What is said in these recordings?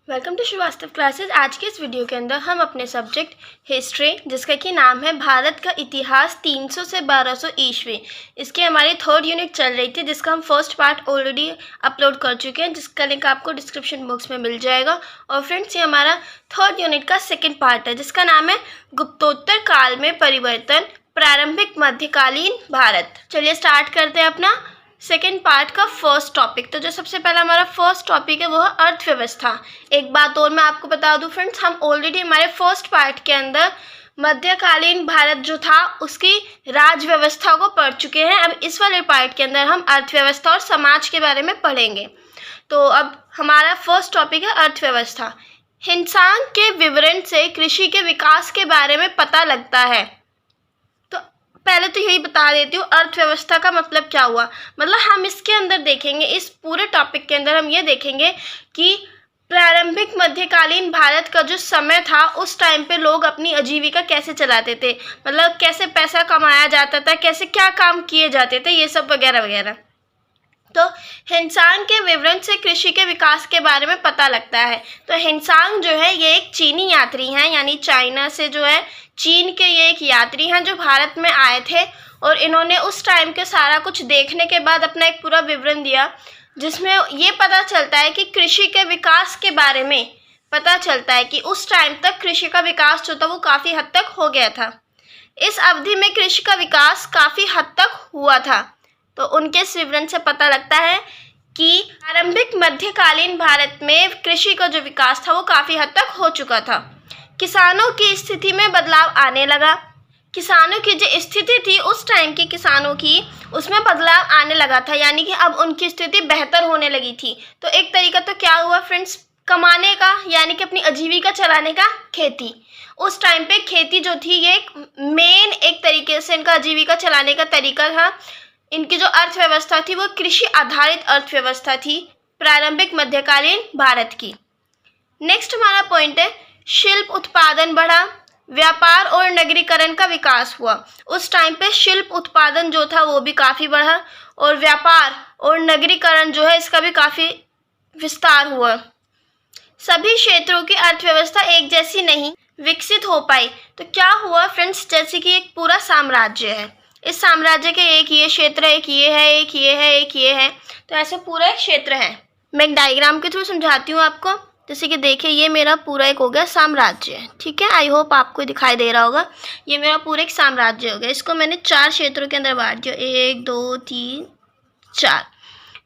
Welcome to Srivastava classes. आज के इस वीडियो के अंदर हम अपने सब्जेक्ट हिस्ट्री, जिसका कि नाम है भारत का इतिहास 300 से 1200 ईस्वी, इसकी हमारी थर्ड यूनिट चल रही थी, जिसका हम फर्स्ट पार्ट ऑलरेडी अपलोड कर चुके हैं, जिसका लिंक आपको डिस्क्रिप्शन बॉक्स में मिल जाएगा। और फ्रेंड्स, ये हमारा थर्ड यूनिट का सेकेंड पार्ट है, जिसका नाम है गुप्तोत्तर काल में परिवर्तन, प्रारंभिक मध्यकालीन भारत। चलिए स्टार्ट करते हैं अपना सेकेंड पार्ट का फर्स्ट टॉपिक। तो जो सबसे पहला हमारा फर्स्ट टॉपिक है वो है अर्थव्यवस्था। एक बात और मैं आपको बता दूं फ्रेंड्स, हम ऑलरेडी हमारे फर्स्ट पार्ट के अंदर मध्यकालीन भारत जो था उसकी राज व्यवस्था को पढ़ चुके हैं। अब इस वाले पार्ट के अंदर हम अर्थव्यवस्था और समाज के बारे में पढ़ेंगे। तो अब हमारा फर्स्ट टॉपिक है अर्थव्यवस्था। हिंसान के विवरण से कृषि के विकास के बारे में पता लगता है। पहले तो यही बता देती हूँ अर्थव्यवस्था का मतलब क्या हुआ। मतलब हम इसके अंदर देखेंगे, इस पूरे टॉपिक के अंदर हम ये देखेंगे कि प्रारंभिक मध्यकालीन भारत का जो समय था उस टाइम पे लोग अपनी आजीविका कैसे चलाते थे, मतलब कैसे पैसा कमाया जाता था, कैसे क्या काम किए जाते थे, ये सब वगैरह वगैरह। तो हिंसान के विवरण से कृषि के विकास के बारे में पता लगता है। तो हिंसान जो है ये एक चीनी यात्री हैं, यानी चाइना से जो है चीन के ये एक यात्री हैं जो भारत में आए थे, और इन्होंने उस टाइम के सारा कुछ देखने के बाद अपना एक पूरा विवरण दिया, जिसमें ये पता चलता है कि कृषि के विकास के बारे में पता चलता है कि उस टाइम तक कृषि का विकास जो था वो काफ़ी हद तक हो गया था। इस अवधि में कृषि का विकास काफ़ी हद तक हुआ था। तो उनके इस विवरण से पता लगता है कि प्रारंभिक मध्यकालीन भारत में कृषि का जो विकास था वो काफ़ी हद तक हो चुका था। किसानों की स्थिति में बदलाव आने लगा। किसानों की जो स्थिति थी उस टाइम की किसानों की, उसमें बदलाव आने लगा था, यानी कि अब उनकी स्थिति बेहतर होने लगी थी। तो एक तरीका तो क्या हुआ फ्रेंड्स, कमाने का, यानी कि अपनी आजीविका चलाने का, खेती। उस टाइम पे खेती जो थी ये एक मेन एक तरीके से इनका आजीविका चलाने का तरीका था। इनकी जो अर्थव्यवस्था थी वो कृषि आधारित अर्थव्यवस्था थी प्रारंभिक मध्यकालीन भारत की। नेक्स्ट हमारा पॉइंट है शिल्प उत्पादन बढ़ा, व्यापार और नगरीकरण का विकास हुआ। उस टाइम पे शिल्प उत्पादन जो था वो भी काफ़ी बढ़ा, और व्यापार और नगरीकरण जो है इसका भी काफ़ी विस्तार हुआ। सभी क्षेत्रों की अर्थव्यवस्था एक जैसी नहीं विकसित हो पाई। तो क्या हुआ फ्रेंड्स, जैसे कि एक पूरा साम्राज्य है, इस साम्राज्य के एक ये क्षेत्र है, एक ये है, एक ये है, एक ये है, तो ऐसे पूरा एक क्षेत्र है। मैं एक डायग्राम के थ्रू समझाती हूँ आपको। जैसे कि देखिए ये मेरा पूरा एक हो गया साम्राज्य, ठीक है, आई होप आपको दिखाई दे रहा होगा। ये मेरा पूरा एक साम्राज्य हो गया। इसको मैंने 4 क्षेत्रों के अंदर बांट दिया, 1 2 3 4।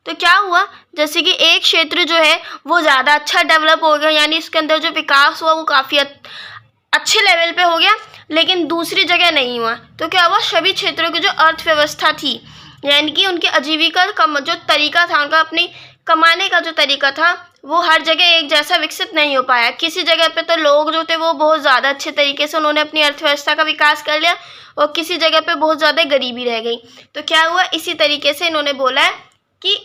तो क्या हुआ, जैसे कि एक क्षेत्र जो है वो ज़्यादा अच्छा डेवलप हो गया, यानी इसके अंदर जो विकास हुआ वो काफ़ी अच्छे लेवल पे हो गया, लेकिन दूसरी जगह नहीं हुआ। तो क्या हुआ, सभी क्षेत्रों की जो अर्थव्यवस्था थी, यानी कि उनकी आजीविका का जो तरीका था, उनका अपनी कमाने का जो तरीका था, वो हर जगह एक जैसा विकसित नहीं हो पाया। किसी जगह पे तो लोग जो थे वो बहुत ज़्यादा अच्छे तरीके से उन्होंने अपनी अर्थव्यवस्था का विकास कर लिया, और किसी जगह पे बहुत ज़्यादा गरीबी रह गई। तो क्या हुआ, इसी तरीके से इन्होंने बोला है कि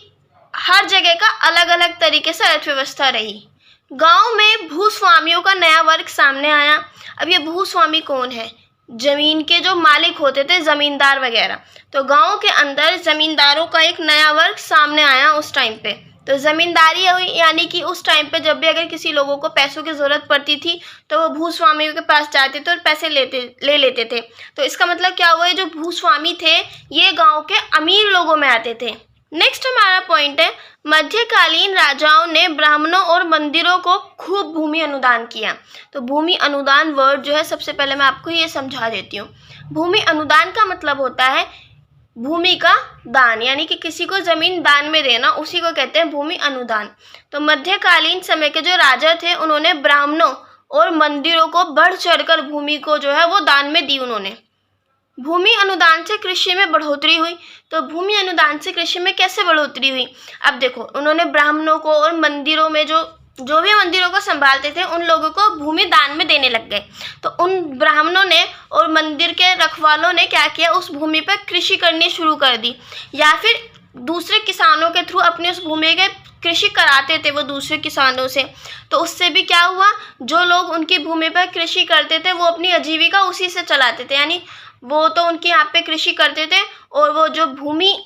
हर जगह का अलग अलग तरीके से अर्थव्यवस्था रही। गाँव में भूस्वामियों का नया वर्ग सामने आया। अब ये भूस्वामी कौन है, जमीन के जो मालिक होते थे, जमींदार वगैरह। तो गांव के अंदर जमींदारों का एक नया वर्ग सामने आया उस टाइम पे। तो जमींदारी हुई, यानी कि उस टाइम पे जब भी अगर किसी लोगों को पैसों की ज़रूरत पड़ती थी तो वो भूस्वामियों के पास जाते थे और पैसे ले लेते थे। तो इसका मतलब क्या हुआ, ये जो भूस्वामी थे ये गाँव के अमीर लोगों में आते थे। नेक्स्ट हमारा पॉइंट है मध्यकालीन राजाओं ने ब्राह्मणों और मंदिरों को खूब भूमि अनुदान किया। तो भूमि अनुदान वर्ड जो है, सबसे पहले मैं आपको ये समझा देती हूँ। भूमि अनुदान का मतलब होता है भूमि का दान, यानी कि किसी को जमीन दान में देना, उसी को कहते हैं भूमि अनुदान। तो मध्यकालीन समय के जो राजा थे उन्होंने ब्राह्मणों और मंदिरों को बढ़ चढ़कर भूमि को जो है वो दान में दी उन्होंने। भूमि अनुदान से कृषि में बढ़ोतरी हुई। तो भूमि अनुदान से कृषि में कैसे बढ़ोतरी हुई, अब देखो, उन्होंने ब्राह्मणों को और मंदिरों में जो भी मंदिरों को संभालते थे उन लोगों को भूमि दान में देने लग गए। तो उन ब्राह्मणों ने और मंदिर के रखवालों ने क्या किया, उस भूमि पर कृषि करनी शुरू कर दी, या फिर दूसरे किसानों के थ्रू अपनी उस भूमि के कृषि कराते थे वो दूसरे किसानों से। तो उससे भी क्या हुआ, जो लोग उनकी भूमि पर कृषि करते थे वो अपनी आजीविका उसी से चलाते थे, यानी वो तो उनके यहाँ पे कृषि करते थे, और वो जो भूमि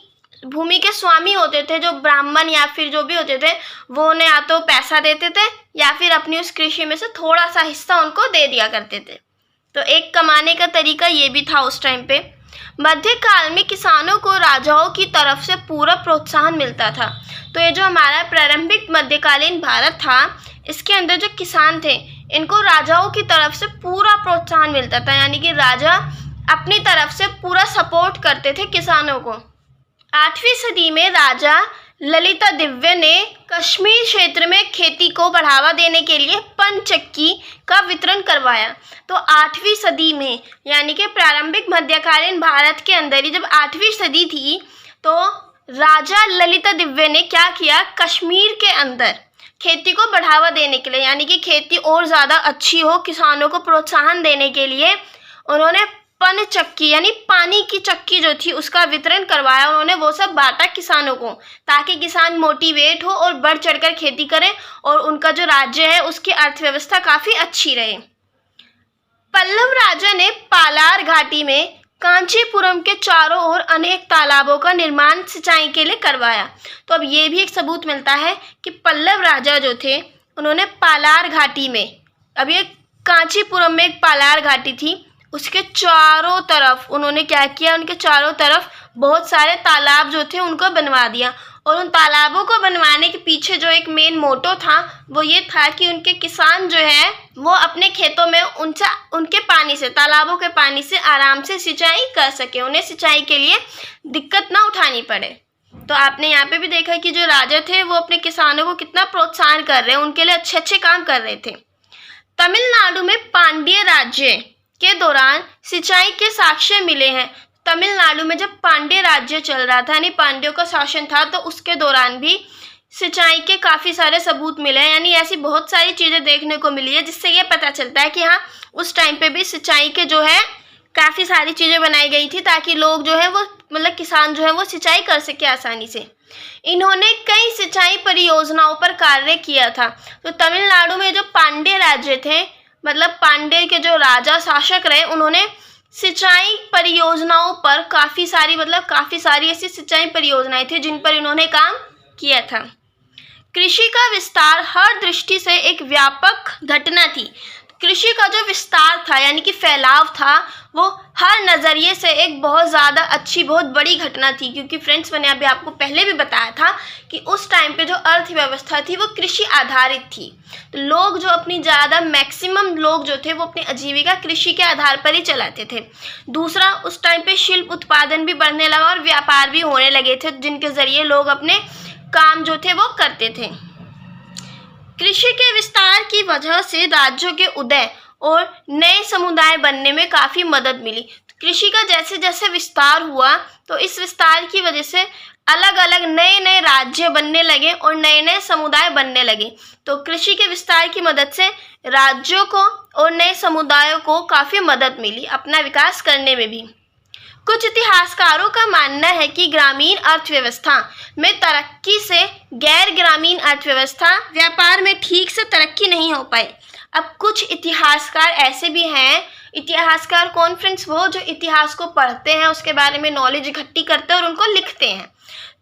भूमि के स्वामी होते थे, जो ब्राह्मण या फिर जो भी होते थे, वो उन्हें या तो पैसा देते थे या फिर अपनी उस कृषि में से थोड़ा सा हिस्सा उनको दे दिया करते थे। तो एक कमाने का तरीका ये भी था उस टाइम पे। मध्यकाल में किसानों को राजाओं की तरफ से पूरा प्रोत्साहन मिलता था। तो ये जो हमारा प्रारंभिक मध्यकालीन भारत था, इसके अंदर जो किसान थे, इनको राजाओं की तरफ से पूरा प्रोत्साहन मिलता था, यानी कि राजा अपनी तरफ से पूरा सपोर्ट करते थे किसानों को। 8वीं सदी में राजा ललिता दिव्य ने कश्मीर क्षेत्र में खेती को बढ़ावा देने के लिए पंचक्की का वितरण करवाया। तो 8वीं सदी में, यानी कि प्रारंभिक मध्यकालीन भारत के अंदर ही जब 8वीं सदी थी, तो राजा ललिता दिव्य ने क्या किया, कश्मीर के अंदर खेती को बढ़ावा देने के लिए, यानी कि खेती और ज़्यादा अच्छी हो, किसानों को प्रोत्साहन देने के लिए उन्होंने पनचक्की यानी पानी की चक्की जो थी उसका वितरण करवाया। उन्होंने वो सब बांटा किसानों को, ताकि किसान मोटिवेट हो और बढ़ चढ़कर खेती करें और उनका जो राज्य है उसकी अर्थव्यवस्था काफ़ी अच्छी रहे। पल्लव राजा ने पालार घाटी में कांचीपुरम के चारों ओर अनेक तालाबों का निर्माण सिंचाई के लिए करवाया। तो अब ये भी एक सबूत मिलता है कि पल्लव राजा जो थे, उन्होंने पालार घाटी में, अब ये कांचीपुरम में एक पालार घाटी थी, उसके चारों तरफ उन्होंने क्या किया, उनके चारों तरफ बहुत सारे तालाब जो थे उनको बनवा दिया। और उन तालाबों को बनवाने के पीछे जो एक मेन मोटो था वो ये था कि उनके किसान जो है वो अपने खेतों में उनके पानी से, तालाबों के पानी से आराम से सिंचाई कर सके, उन्हें सिंचाई के लिए दिक्कत ना उठानी पड़े। तो आपने यहाँ पे भी देखा कि जो राजा थे वो अपने किसानों को कितना प्रोत्साहन कर रहे हैं, उनके लिए अच्छे अच्छे काम कर रहे थे। तमिलनाडु में पांड्य राज्य के दौरान सिंचाई के साक्ष्य मिले हैं। तमिलनाडु में जब पांड्य राज्य चल रहा था, यानी पांड्यों का शासन था, तो उसके दौरान भी सिंचाई के काफ़ी सारे सबूत मिले हैं। यानी ऐसी बहुत सारी चीज़ें देखने को मिली है जिससे ये पता चलता है कि हाँ, उस टाइम पे भी सिंचाई के जो है काफ़ी सारी चीज़ें बनाई गई थी, ताकि लोग जो है वो, मतलब किसान जो है वो सिंचाई कर सके आसानी से। इन्होंने कई सिंचाई परियोजनाओं पर कार्य किया था। तो तमिलनाडु में जो पांड्य राज्य थे, मतलब पांड्य के जो राजा शासक रहे, उन्होंने सिंचाई परियोजनाओं पर काफ़ी सारी ऐसी सिंचाई परियोजनाएं थी जिन पर इन्होंने काम किया था। कृषि का विस्तार हर दृष्टि से एक व्यापक घटना थी। कृषि का जो विस्तार था, यानी कि फैलाव था, वो हर नज़रिए से एक बहुत ज़्यादा अच्छी, बहुत बड़ी घटना थी। क्योंकि फ्रेंड्स, मैंने अभी आपको पहले भी बताया था कि उस टाइम पे जो अर्थव्यवस्था थी वो कृषि आधारित थी। तो लोग जो अपनी ज़्यादा मैक्सिमम लोग जो थे वो अपनी आजीविका कृषि के आधार पर ही चलाते थे। दूसरा, उस टाइम पे शिल्प उत्पादन भी बढ़ने लगा और व्यापार भी होने लगे थे, जिनके ज़रिए लोग अपने काम जो थे वो करते थे। कृषि के विस्तार की वजह से राज्यों के उदय और नए समुदाय बनने में काफ़ी मदद मिली। कृषि का जैसे जैसे विस्तार हुआ, तो इस विस्तार की वजह से अलग अलग नए नए राज्य बनने लगे और नए नए समुदाय बनने लगे। तो कृषि के विस्तार की मदद से राज्यों को और नए समुदायों को काफ़ी मदद मिली अपना विकास करने में भी। कुछ इतिहासकारों का मानना है कि ग्रामीण अर्थव्यवस्था में तरक्की से गैर ग्रामीण अर्थव्यवस्था व्यापार में ठीक से तरक्की नहीं हो पाई। अब कुछ इतिहासकार ऐसे भी हैं, इतिहासकार कौन फ्रेंड्स, वो जो इतिहास को पढ़ते हैं, उसके बारे में नॉलेज इकट्ठी करते हैं और उनको लिखते हैं।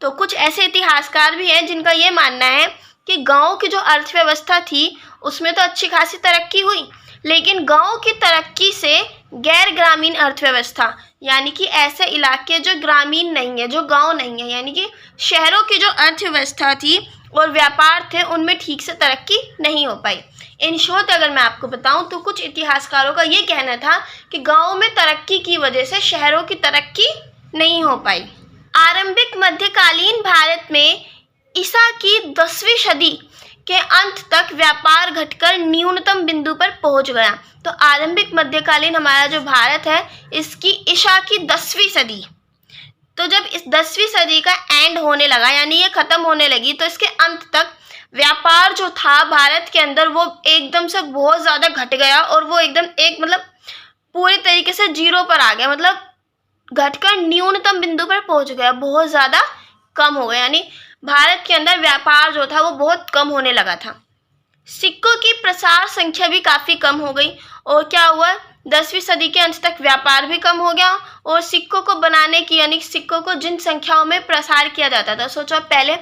तो कुछ ऐसे इतिहासकार भी हैं जिनका ये मानना है कि गाँव की जो अर्थव्यवस्था थी उसमें तो अच्छी खासी तरक्की हुई, लेकिन गाँव की तरक्की से गैर ग्रामीण अर्थव्यवस्था, यानी कि ऐसे इलाके जो ग्रामीण नहीं है, जो गांव नहीं है, यानी कि शहरों की जो अर्थव्यवस्था थी और व्यापार थे, उनमें ठीक से तरक्की नहीं हो पाई। इन शॉर्ट अगर मैं आपको बताऊं तो कुछ इतिहासकारों का ये कहना था कि गाँव में तरक्की की वजह से शहरों की तरक्की नहीं हो पाई। आरंभिक मध्यकालीन भारत में ईसा की 10वीं सदी के अंत तक व्यापार घटकर न्यूनतम बिंदु पर पहुंच गया। तो आरंभिक मध्यकालीन हमारा जो भारत है, इसकी ईसा की 10वीं सदी, तो जब इस 10वीं सदी का एंड होने लगा, यानी ये ख़त्म होने लगी, तो इसके अंत तक व्यापार जो था भारत के अंदर वो एकदम से बहुत ज़्यादा घट गया और वो एकदम पूरी तरीके से जीरो पर आ गया, मतलब घटकर न्यूनतम बिंदु पर पहुंच गया, बहुत ज़्यादा कम हो गया। यानी भारत के अंदर व्यापार जो था वो बहुत कम होने लगा था। सिक्कों की प्रसार संख्या भी काफ़ी कम हो गई और क्या हुआ, 10वीं सदी के अंत तक व्यापार भी कम हो गया और सिक्कों को बनाने की यानी सिक्कों को जिन संख्याओं में प्रसार किया जाता था, सोचो पहले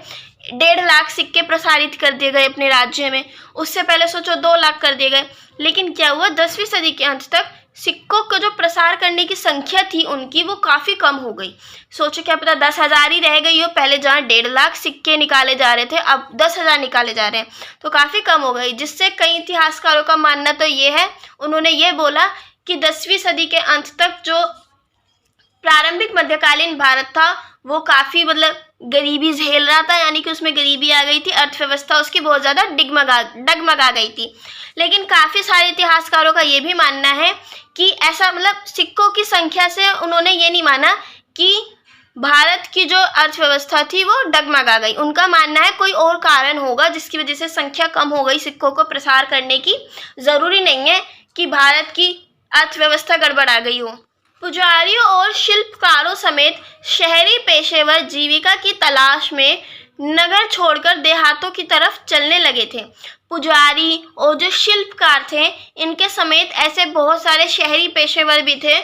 1.5 लाख सिक्के प्रसारित कर दिए गए अपने राज्य में, उससे पहले सोचो 2 लाख कर दिए गए। लेकिन क्या हुआ, 10वीं सदी के अंत तक सिक्कों को जो प्रसार करने की संख्या थी उनकी वो काफ़ी कम हो गई। सोचो क्या पता 10,000 ही रह गई हो, पहले जहाँ 1.5 लाख सिक्के निकाले जा रहे थे अब 10,000 निकाले जा रहे हैं, तो काफ़ी कम हो गई। जिससे कई इतिहासकारों का मानना तो ये है, उन्होंने ये बोला कि 10वीं सदी के अंत तक जो प्रारंभिक मध्यकालीन भारत था वो काफ़ी गरीबी झेल रहा था, यानी कि उसमें गरीबी आ गई थी, अर्थव्यवस्था उसकी बहुत ज़्यादा डगमगा गई थी। लेकिन काफ़ी सारे इतिहासकारों का ये भी मानना है कि ऐसा सिक्कों की संख्या से उन्होंने ये नहीं माना कि भारत की जो अर्थव्यवस्था थी वो डगमगा गई। उनका मानना है कोई और कारण होगा जिसकी वजह से संख्या कम हो गई सिक्कों को प्रसार करने की। ज़रूरी नहीं है कि भारत की अर्थव्यवस्था गड़बड़ा गई हो। पुजारियों और शिल्पकारों समेत शहरी पेशेवर जीविका की तलाश में नगर छोड़कर देहातों की तरफ चलने लगे थे। पुजारी और जो शिल्पकार थे इनके समेत ऐसे बहुत सारे शहरी पेशेवर भी थे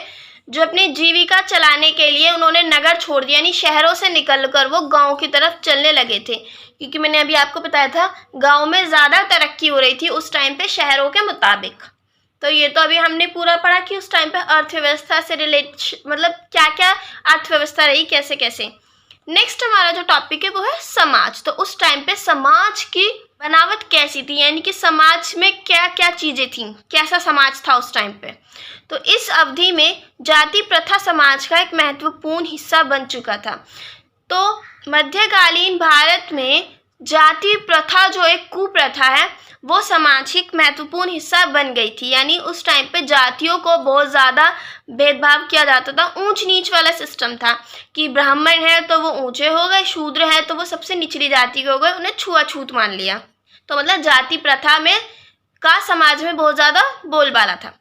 जो अपनी जीविका चलाने के लिए उन्होंने नगर छोड़ दिया, यानी शहरों से निकलकर वो गांव की तरफ चलने लगे थे। क्योंकि मैंने अभी आपको बताया था गांव में ज़्यादा तरक्की हो रही थी उस टाइम पे शहरों के मुताबिक। तो ये तो अभी हमने पूरा पढ़ा कि उस टाइम पे अर्थव्यवस्था से रिलेट क्या क्या अर्थव्यवस्था रही, कैसे कैसे। नेक्स्ट हमारा जो टॉपिक है वो है समाज। तो उस टाइम पे समाज की बनावट कैसी थी, यानी कि समाज में क्या क्या चीज़ें थीं, कैसा समाज था उस टाइम पे। तो इस अवधि में जाति प्रथा समाज का एक महत्वपूर्ण हिस्सा बन चुका था। तो मध्यकालीन भारत में जाति प्रथा जो एक कुप्रथा है वो समाज की महत्वपूर्ण हिस्सा बन गई थी। यानी उस टाइम पे जातियों को बहुत ज़्यादा भेदभाव किया जाता था, ऊंच नीच वाला सिस्टम था कि ब्राह्मण है तो वो ऊंचे हो गए, शूद्र है तो वो सबसे निचली जाति के हो गए, उन्हें छुआछूत मान लिया। तो जाति प्रथा में का समाज में बहुत ज़्यादा बोलबाला था।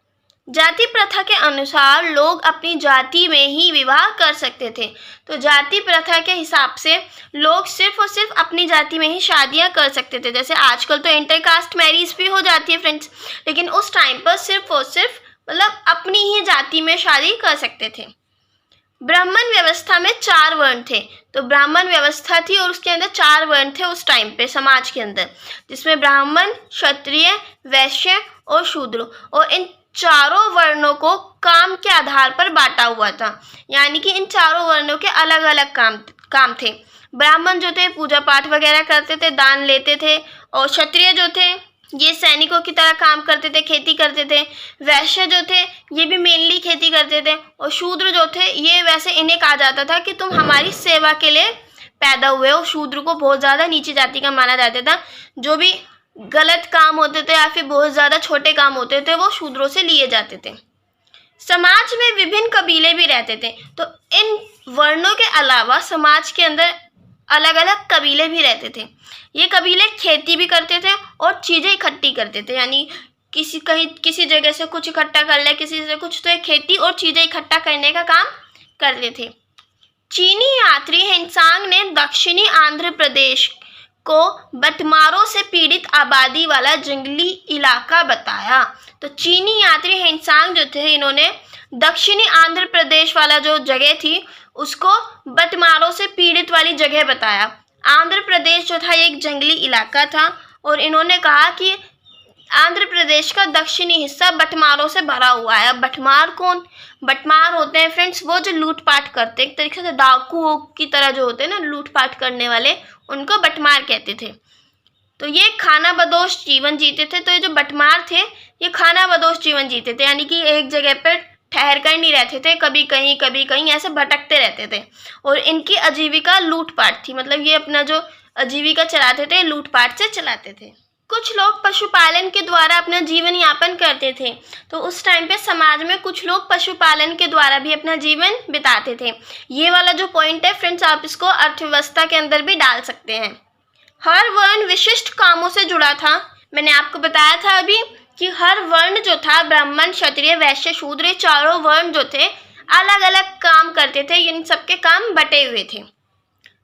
जाति प्रथा के अनुसार लोग अपनी जाति में ही विवाह कर सकते थे। तो जाति प्रथा के हिसाब से लोग सिर्फ और सिर्फ अपनी जाति में ही शादियां कर सकते थे। जैसे आजकल तो इंटरकास्ट मैरिज भी हो जाती है फ्रेंड्स, लेकिन उस टाइम पर सिर्फ और सिर्फ अपनी ही जाति में शादी कर सकते थे। ब्राह्मण व्यवस्था में 4 वर्ण थे। तो ब्राह्मण व्यवस्था थी और उसके अंदर 4 वर्ण थे उस टाइम पे समाज के अंदर, जिसमें ब्राह्मण, क्षत्रिय, वैश्य और शूद्र। और इन चारों वर्णों को काम के आधार पर बांटा हुआ था, यानी कि इन चारों वर्णों के अलग अलग काम थे। ब्राह्मण जो थे पूजा पाठ वगैरह करते थे, दान लेते थे। और क्षत्रिय जो थे ये सैनिकों की तरह काम करते थे, खेती करते थे। वैश्य जो थे ये भी मेनली खेती करते थे। और शूद्र जो थे ये वैसे इन्हें कहा जाता था कि तुम हमारी सेवा के लिए पैदा हुए हो। शूद्र को बहुत ज़्यादा नीची जाति का माना जाता था। जो भी गलत काम होते थे या फिर बहुत ज़्यादा छोटे काम होते थे वो शूद्रों से लिए जाते थे। समाज में विभिन्न कबीले भी रहते थे। तो इन वर्णों के अलावा समाज के अंदर अलग अलग कबीले भी रहते थे। ये कबीले खेती भी करते थे और चीज़ें इकट्ठी करते थे, यानी किसी जगह से कुछ इकट्ठा कर ले, किसी से कुछ, तो खेती और चीज़ें इकट्ठा करने का काम करते थे। चीनी यात्री हेनसांग ने दक्षिणी आंध्र प्रदेश को बटमारों से पीड़ित आबादी वाला जंगली इलाका बताया। तो चीनी यात्री हेनसांग जो थे इन्होंने दक्षिणी आंध्र प्रदेश वाला जो जगह थी उसको बटमारों से पीड़ित वाली जगह बताया। आंध्र प्रदेश जो था एक जंगली इलाका था और इन्होंने कहा कि आंध्र प्रदेश का दक्षिणी हिस्सा बटमारों से भरा हुआ है। अब बटमार कौन? बटमार होते हैं फ्रेंड्स वो जो लूटपाट करते हैं, एक तरीके से डाकुओं की तरह जो होते हैं ना लूटपाट करने वाले, उनको बटमार कहते थे। तो ये खाना बदोश जीवन जीते थे। तो ये जो बटमार थे ये खाना बदोश जीवन जीते थे, यानी कि एक जगह पर ठहर कर नहीं रहते थे, कभी कहीं ऐसे भटकते रहते थे। और इनकी आजीविका लूटपाट थी, ये अपना जो आजीविका चलाते थे लूटपाट से चलाते थे। कुछ लोग पशुपालन के द्वारा अपना जीवन यापन करते थे। तो उस टाइम पे समाज में कुछ लोग पशुपालन के द्वारा भी अपना जीवन बिताते थे। ये वाला जो पॉइंट है फ्रेंड्स आप इसको अर्थव्यवस्था के अंदर भी डाल सकते हैं। हर वर्ण विशिष्ट कामों से जुड़ा था। मैंने आपको बताया था अभी कि हर वर्ण जो था ब्राह्मण, क्षत्रिय, वैश्य, शूद्र, चारों वर्ण जो थे अलग अलग काम करते थे। इन सबके काम बटे हुए थे।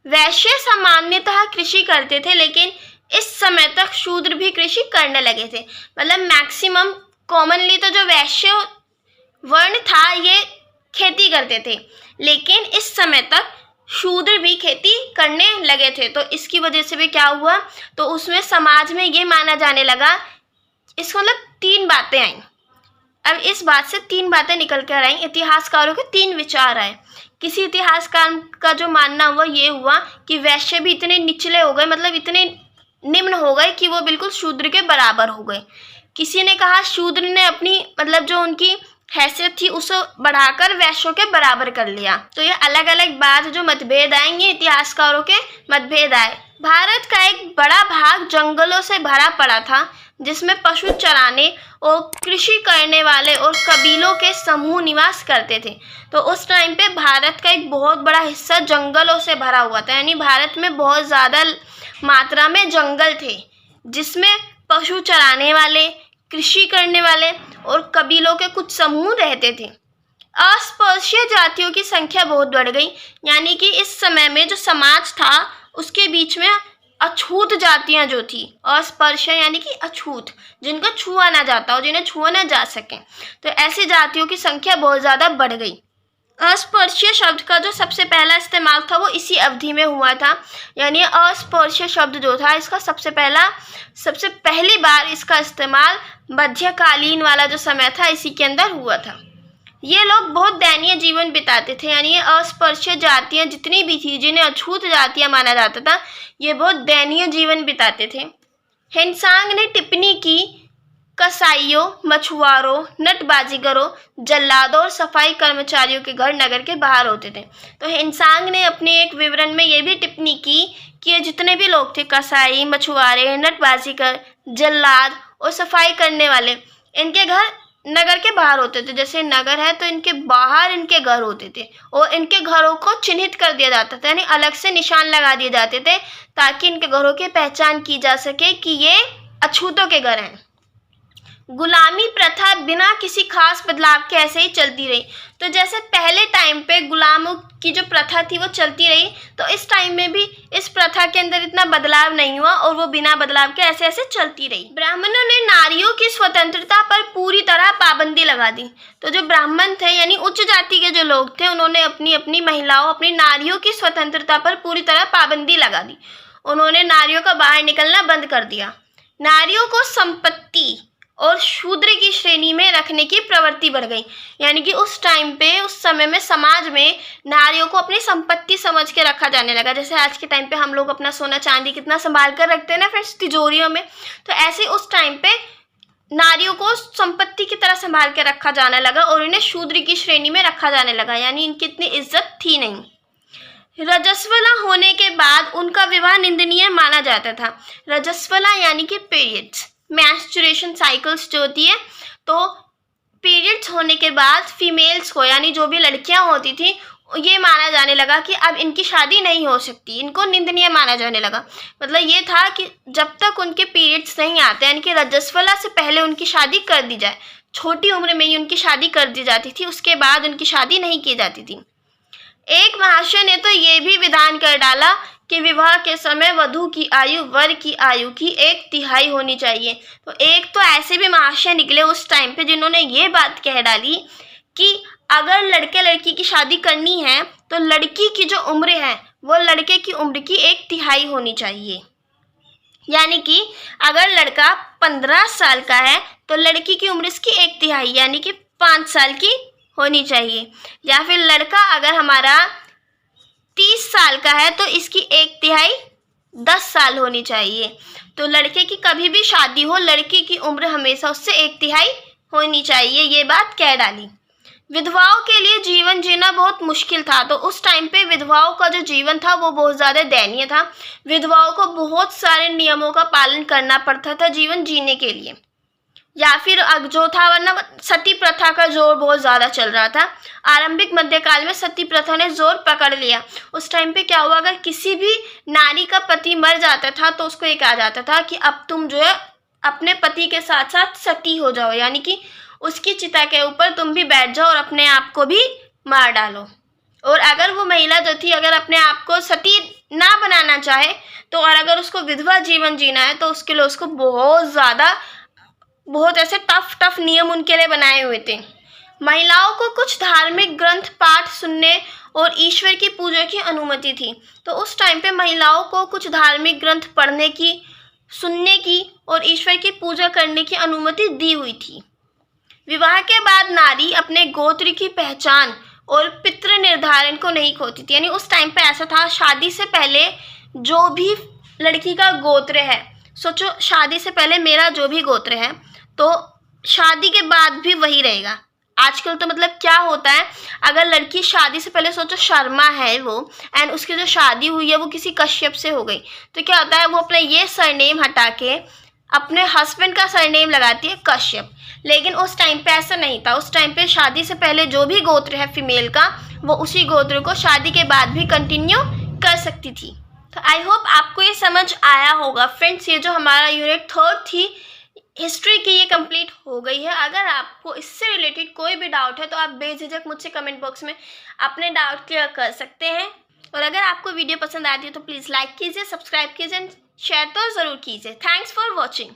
वैश्य सामान्यतः कृषि करते थे, लेकिन इस समय तक शूद्र भी कृषि करने लगे थे। मैक्सिमम कॉमनली तो जो वैश्य वर्ण था ये खेती करते थे, लेकिन इस समय तक शूद्र भी खेती करने लगे थे। तो इसकी वजह से भी क्या हुआ, तो उसमें समाज में ये माना जाने लगा, इसको मतलब 3 बातें आई। अब इस बात से 3 बातें निकल कर आई, इतिहासकारों के 3 विचार आए। किसी इतिहासकार का जो मानना हुआ ये हुआ कि वैश्य भी इतने निचले हो गए, मतलब इतने निम्न हो गए कि वो बिल्कुल शूद्र के बराबर हो गए। किसी ने कहा शूद्र ने अपनी मतलब जो उनकी हैसियत थी उसे बढ़ाकर वैश्यों के बराबर कर लिया। तो ये अलग अलग बात जो मतभेद आएंगे, इतिहासकारों के मतभेद आए। भारत का एक बड़ा भाग जंगलों से भरा पड़ा था, जिसमें पशु चराने और कृषि करने वाले और कबीलों के समूह निवास करते थे। तो उस टाइम पे भारत का एक बहुत बड़ा हिस्सा जंगलों से भरा हुआ था, यानी भारत में बहुत ज़्यादा मात्रा में जंगल थे, जिसमें पशु चराने वाले, कृषि करने वाले और कबीलों के कुछ समूह रहते थे। अस्पृश्य जातियों की संख्या बहुत बढ़ गई, यानी कि इस समय में जो समाज था उसके बीच में अछूत जातियां जो थी, अस्पृश्य यानी कि अछूत, जिनको छुआ ना जाता हो, जिन्हें छुआ ना जा सके, तो ऐसी जातियों की संख्या बहुत ज़्यादा बढ़ गई। अस्पृश्य शब्द का जो सबसे पहला इस्तेमाल था वो इसी अवधि में हुआ था, यानी अस्पृश्य शब्द जो था इसका सबसे पहली बार इसका इस्तेमाल मध्यकालीन वाला जो समय था इसी के अंदर हुआ था। ये लोग बहुत दयनीय जीवन बिताते थे, यानी ये अस्पृश्य जातियां जितनी भी थी, जिन्हें अछूत जातियां माना जाता था, ये बहुत दयनीय जीवन बिताते थे। हिंसांग ने टिप्पणी की कसाईयों, मछुआरों, नटबाजीगरों, जल्लादों और सफाई कर्मचारियों के घर नगर के बाहर होते थे। तो हिंसांग ने अपने एक विवरण में ये भी टिप्पणी की कि ये जितने भी लोग थे, कसाई, मछुआरे, नटबाजीगर, जल्लाद और सफाई करने वाले, इनके घर नगर के बाहर होते थे। जैसे नगर है तो इनके बाहर इनके घर होते थे और इनके घरों को चिन्हित कर दिया जाता था, यानी अलग से निशान लगा दिए जाते थे ताकि इनके घरों की पहचान की जा सके कि ये अछूतों के घर हैं। गुलामी प्रथा बिना किसी खास बदलाव के ऐसे ही चलती रही। तो जैसे पहले टाइम पे गुलामों की जो प्रथा थी वो चलती रही, तो इस टाइम में भी इस प्रथा के अंदर इतना बदलाव नहीं हुआ और वो बिना बदलाव के ऐसे ऐसे चलती रही। ब्राह्मणों ने नारियों की स्वतंत्रता पर पूरी तरह पाबंदी लगा दी। तो जो ब्राह्मण थे यानी उच्च जाति के जो लोग थे, उन्होंने अपनी अपनी महिलाओं, अपनी नारियों की स्वतंत्रता पर पूरी तरह पाबंदी लगा दी। उन्होंने नारियों का बाहर निकलना बंद कर दिया। नारियों को संपत्ति और शूद्र की श्रेणी में रखने की प्रवृत्ति बढ़ गई, यानी कि उस टाइम पे, उस समय में समाज में नारियों को अपनी संपत्ति समझ के रखा जाने लगा। जैसे आज के टाइम पे हम लोग अपना सोना चांदी कितना संभाल कर रखते हैं ना फ्रेंड्स, तिजोरियों में, तो ऐसे उस टाइम पे नारियों को संपत्ति की तरह संभाल के रखा जाने लगा और इन्हें शूद्र की श्रेणी में रखा जाने लगा, यानी इनकी इतनी इज्जत थी नहीं। रजस्वला होने के बाद उनका विवाह निंदनीय माना जाता था। रजस्वला यानी कि पीरियड्स, मेंस्ट्रुएशन साइकिल्स जो होती है, तो पीरियड्स होने के बाद फीमेल्स को, यानी जो भी लड़कियां होती थी, ये माना जाने लगा कि अब इनकी शादी नहीं हो सकती, इनको निंदनीय माना जाने लगा। मतलब ये था कि जब तक उनके पीरियड्स नहीं आते, यानी कि रजस्वला से पहले उनकी शादी कर दी जाए, छोटी उम्र में ही उनकी शादी कर दी जाती थी, उसके बाद उनकी शादी नहीं की जाती थी। एक महाशय ने तो ये भी विधान कर डाला कि विवाह के समय वधू की आयु वर की आयु की 1/3 होनी चाहिए। तो एक तो ऐसे भी महाशय निकले उस टाइम पे जिन्होंने ये बात कह डाली कि अगर लड़के लड़की की शादी करनी है तो लड़की की जो उम्र है वो लड़के की उम्र की 1/3 होनी चाहिए। यानी कि अगर लड़का 15 साल का है तो लड़की की उम्र इसकी 1/3 यानी कि 5 साल की होनी चाहिए। या फिर लड़का अगर हमारा 30 साल का है तो इसकी 1/3 10 साल होनी चाहिए। तो लड़के की कभी भी शादी हो, लड़की की उम्र हमेशा उससे 1/3 होनी चाहिए, ये बात कह डाली। विधवाओं के लिए जीवन जीना बहुत मुश्किल था। तो उस टाइम पे विधवाओं का जो जीवन था वो बहुत ज़्यादा दयनीय था। विधवाओं को बहुत सारे नियमों का पालन करना पड़ता था जीवन जीने के लिए। या फिर जो था, वरना सती प्रथा का जोर बहुत ज़्यादा चल रहा था। आरंभिक मध्यकाल में सती प्रथा ने जोर पकड़ लिया। उस टाइम पे क्या हुआ, अगर किसी भी नारी का पति मर जाता था तो उसको ये कहा जाता था कि अब तुम जो है अपने पति के साथ साथ सती हो जाओ, यानी कि उसकी चिता के ऊपर तुम भी बैठ जाओ और अपने आप को भी मार डालो। और अगर वो महिला जो थी, अगर अपने आप को सती ना बनाना चाहे तो, और अगर उसको विधवा जीवन जीना है तो उसके लिए उसको बहुत ऐसे टफ नियम उनके लिए बनाए हुए थे। महिलाओं को कुछ धार्मिक ग्रंथ पाठ सुनने और ईश्वर की पूजा की अनुमति थी। तो उस टाइम पे महिलाओं को कुछ धार्मिक ग्रंथ पढ़ने की, सुनने की और ईश्वर की पूजा करने की अनुमति दी हुई थी। विवाह के बाद नारी अपने गोत्र की पहचान और पितृ निर्धारण को नहीं खोती थी। यानी उस टाइम पे ऐसा था, शादी से पहले जो भी लड़की का गोत्र है, सोचो शादी से पहले मेरा जो भी गोत्र है तो शादी के बाद भी वही रहेगा। आजकल तो मतलब क्या होता है, अगर लड़की शादी से पहले सोचो शर्मा है वो, एंड उसकी जो शादी हुई है वो किसी कश्यप से हो गई, तो क्या होता है वो अपना ये सरनेम हटा के अपने हस्बैंड का सरनेम लगाती है कश्यप। लेकिन उस टाइम पे ऐसा नहीं था। उस टाइम पे शादी से पहले जो भी गोत्र है फीमेल का, वो उसी गोत्र को शादी के बाद भी कंटिन्यू कर सकती थी। तो आई होप आपको ये समझ आया होगा फ्रेंड्स। ये जो हमारा यूनिट 3 थी हिस्ट्री की, ये कंप्लीट हो गई है। अगर आपको इससे रिलेटेड कोई भी डाउट है तो आप बेझिझक मुझसे कमेंट बॉक्स में अपने डाउट क्लियर कर सकते हैं। और अगर आपको वीडियो पसंद आती है तो प्लीज़ लाइक कीजिए, सब्सक्राइब कीजिए, शेयर तो ज़रूर कीजिए। Thanks for watching.